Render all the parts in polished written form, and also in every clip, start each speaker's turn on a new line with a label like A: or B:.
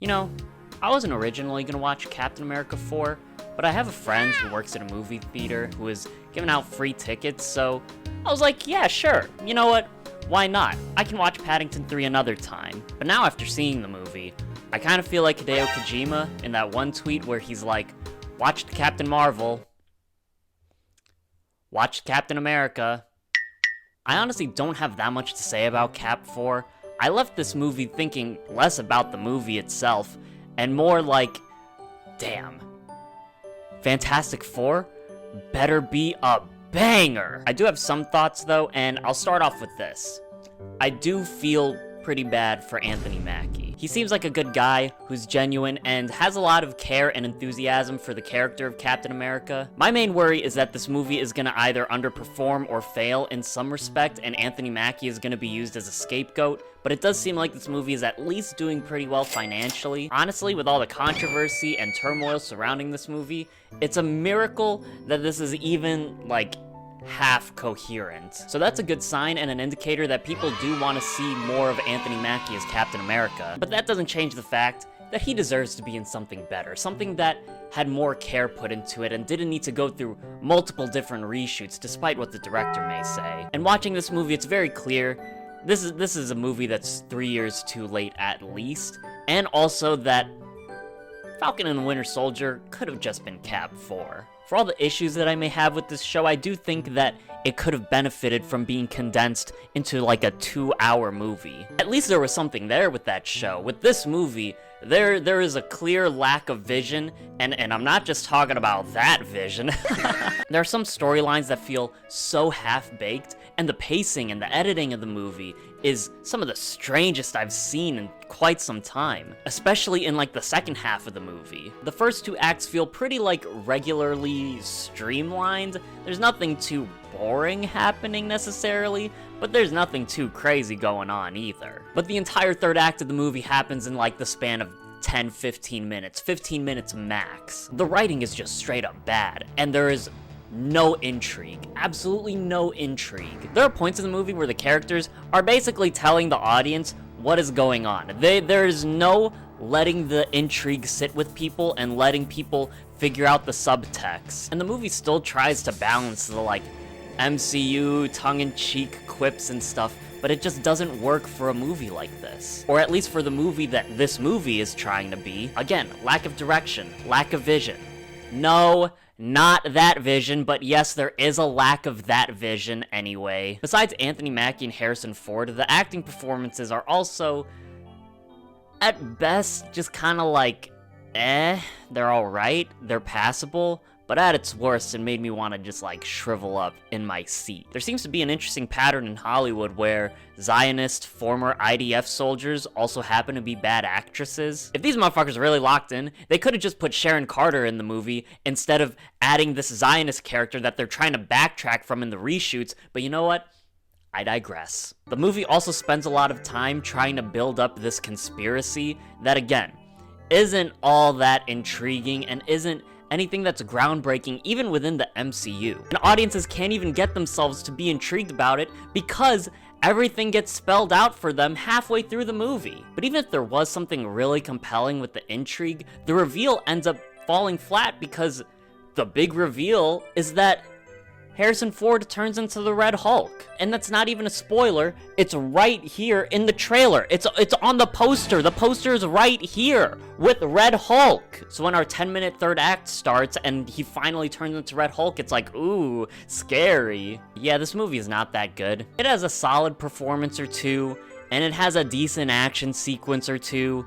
A: You know, I wasn't originally gonna watch Captain America 4, but I have a friend who works at a movie theater who is giving out free tickets, so I was like, yeah, sure, you know what? Why not? I can watch Paddington 3 another time. But now after seeing the movie, I kind of feel like Hideo Kojima in that one tweet where he's like, watched Captain Marvel, watched Captain America. I honestly don't have that much to say about Cap 4. I left this movie thinking less about the movie itself, and more like, damn, Fantastic Four better be a banger! I do have some thoughts though, and I'll start off with this. I do feel pretty bad for Anthony Mackie. He seems like a good guy who's genuine and has a lot of care and enthusiasm for the character of Captain America. My main worry is that this movie is gonna either underperform or fail in some respect, and Anthony Mackie is gonna be used as a scapegoat, but it does seem like this movie is at least doing pretty well financially. Honestly, with all the controversy and turmoil surrounding this movie, it's a miracle that this is even, like, half coherent. So that's a good sign and an indicator that people do want to see more of Anthony Mackie as Captain America. But that doesn't change the fact that he deserves to be in something better, something that had more care put into it and didn't need to go through multiple different reshoots despite what the director may say. And watching this movie, it's very clear this is a movie that's 3 years too late at least, and also that Falcon and the Winter Soldier could have just been Cap 4. For all the issues that I may have with this show, I do think that it could have benefited from being condensed into like a 2-hour movie. At least there was something there with that show. With this movie, there is a clear lack of vision, and I'm not just talking about that vision. There are some storylines that feel so half-baked, and the pacing and the editing of the movie is some of the strangest I've seen in quite some time, especially in like the second half of the movie. The first 2 acts feel pretty like regularly streamlined. There's nothing too boring happening necessarily, but there's nothing too crazy going on either. But the entire third act of the movie happens in like the span of 10-15 minutes, 15 minutes max. The writing is just straight up bad, and there is no intrigue. Absolutely no intrigue. There are points in the movie where the characters are basically telling the audience what is going on. There's no letting the intrigue sit with people and letting people figure out the subtext. And the movie still tries to balance the like MCU tongue-in-cheek quips and stuff, but it just doesn't work for a movie like this. Or at least for the movie that this movie is trying to be. Again, lack of direction, lack of vision. No, not that vision, but yes, there is a lack of that vision anyway. Besides Anthony Mackie and Harrison Ford, the acting performances are also, at best, just kind of like, they're alright, they're passable, but at its worst, it made me want to just like shrivel up in my seat. There seems to be an interesting pattern in Hollywood where Zionist former IDF soldiers also happen to be bad actresses. If these motherfuckers are really locked in, they could have just put Sharon Carter in the movie instead of adding this Zionist character that they're trying to backtrack from in the reshoots, but you know what? I digress. The movie also spends a lot of time trying to build up this conspiracy that, again, isn't all that intriguing and isn't anything that's groundbreaking even within the MCU. And audiences can't even get themselves to be intrigued about it because everything gets spelled out for them halfway through the movie. But even if there was something really compelling with the intrigue, the reveal ends up falling flat because the big reveal is that Harrison Ford turns into the Red Hulk. And that's not even a spoiler, it's right here in the trailer. It's on the poster. The poster is right here with Red Hulk. So when our 10-minute third act starts and he finally turns into Red Hulk, it's like, ooh, scary. Yeah, this movie is not that good. It has a solid performance or two, and it has a decent action sequence or two,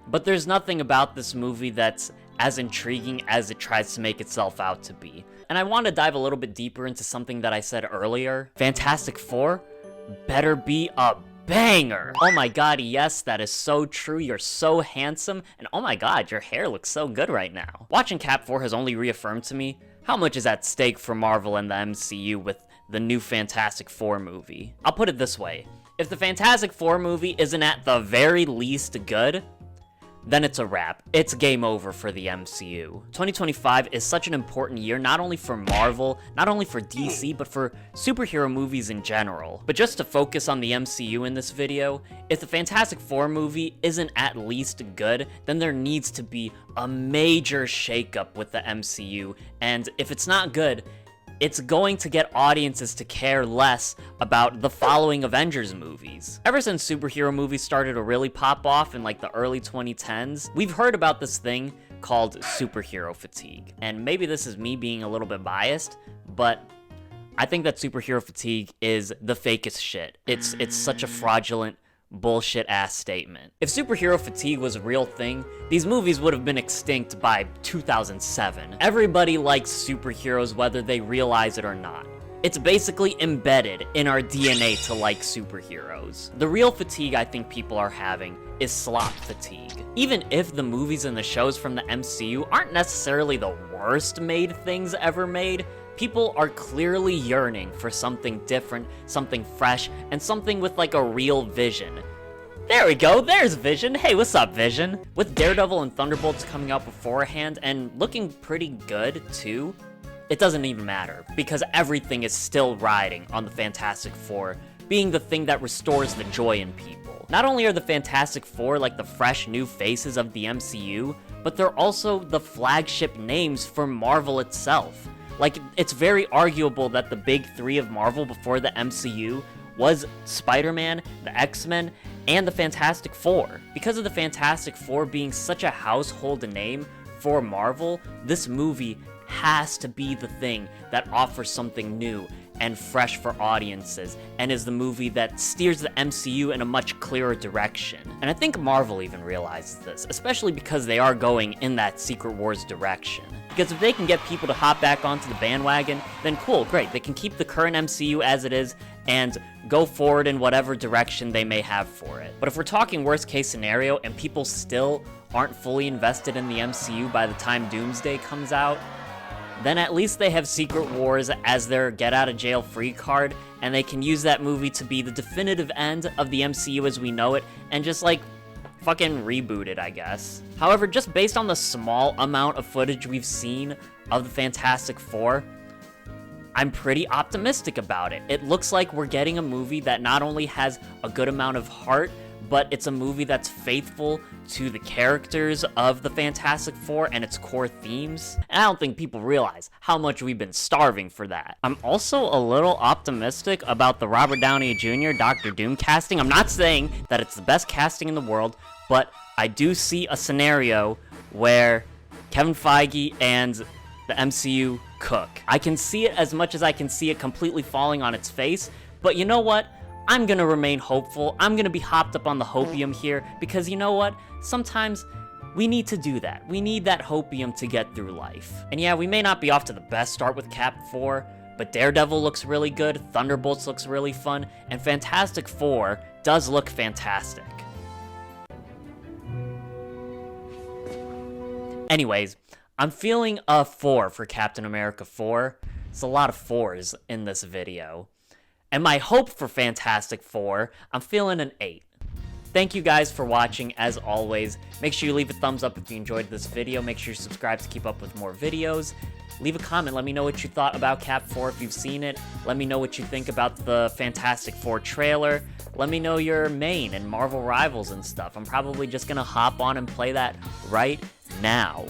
A: but there's nothing about this movie that's as intriguing as it tries to make itself out to be. And I want to dive a little bit deeper into something that I said earlier. Fantastic Four better be a banger. Oh my god, yes, that is so true. You're so handsome, and oh my god, your hair looks so good right now. Watching Cap 4 has only reaffirmed to me how much is at stake for Marvel and the MCU with the new Fantastic Four movie. I'll put it this way. If the Fantastic Four movie isn't at the very least good, then it's a wrap. It's game over for the MCU. 2025 is such an important year, not only for Marvel, not only for DC, but for superhero movies in general. But just to focus on the MCU in this video, if the Fantastic Four movie isn't at least good, then there needs to be a major shakeup with the MCU, and if it's not good, it's going to get audiences to care less about the following Avengers movies. Ever since superhero movies started to really pop off in like the early 2010s, we've heard about this thing called superhero fatigue. And maybe this is me being a little bit biased, but I think that superhero fatigue is the fakest shit. It's such a fraudulent, bullshit ass statement. If superhero fatigue was a real thing, these movies would have been extinct by 2007. Everybody likes superheroes whether they realize it or not. It's basically embedded in our DNA to like superheroes. The real fatigue I think people are having is slop fatigue. Even if the movies and the shows from the MCU aren't necessarily the worst made things ever made, people are clearly yearning for something different, something fresh, and something with like a real vision. There we go, there's Vision. Hey, what's up, Vision? With Daredevil and Thunderbolts coming out beforehand and looking pretty good too, it doesn't even matter because everything is still riding on the Fantastic Four being the thing that restores the joy in people. Not only are the Fantastic Four like the fresh new faces of the MCU, but they're also the flagship names for Marvel itself. Like, it's very arguable that the big three of Marvel before the MCU was Spider-Man, the X-Men, and the Fantastic Four. Because of the Fantastic Four being such a household name for Marvel, this movie has to be the thing that offers something new and fresh for audiences, and is the movie that steers the MCU in a much clearer direction. And I think Marvel even realizes this, especially because they are going in that Secret Wars direction. Because if they can get people to hop back onto the bandwagon, then cool, great, they can keep the current MCU as it is and go forward in whatever direction they may have for it. But if we're talking worst case scenario and people still aren't fully invested in the MCU by the time Doomsday comes out, then at least they have Secret Wars as their get-out-of-jail-free card, and they can use that movie to be the definitive end of the MCU as we know it, and just, like, fucking reboot it, I guess. However, just based on the small amount of footage we've seen of the Fantastic Four, I'm pretty optimistic about it. It looks like we're getting a movie that not only has a good amount of heart, but it's a movie that's faithful to the characters of the Fantastic Four and its core themes. And I don't think people realize how much we've been starving for that. I'm also a little optimistic about the Robert Downey Jr. Dr. Doom casting. I'm not saying that it's the best casting in the world, but I do see a scenario where Kevin Feige and the MCU cook. I can see it as much as I can see it completely falling on its face, but you know what? I'm gonna remain hopeful. I'm gonna be hopped up on the hopium here because you know what? Sometimes we need to do that. We need that hopium to get through life. And yeah, we may not be off to the best start with Cap 4, but Daredevil looks really good, Thunderbolts looks really fun, and Fantastic Four does look fantastic. Anyways, I'm feeling a 4 for Captain America 4. It's a lot of 4s in this video. And my hope for Fantastic Four, I'm feeling an 8. Thank you guys for watching, as always. Make sure you leave a thumbs up if you enjoyed this video. Make sure you subscribe to keep up with more videos. Leave a comment, let me know what you thought about Cap 4 if you've seen it. Let me know what you think about the Fantastic Four trailer. Let me know your main and Marvel Rivals and stuff. I'm probably just gonna hop on and play that right now.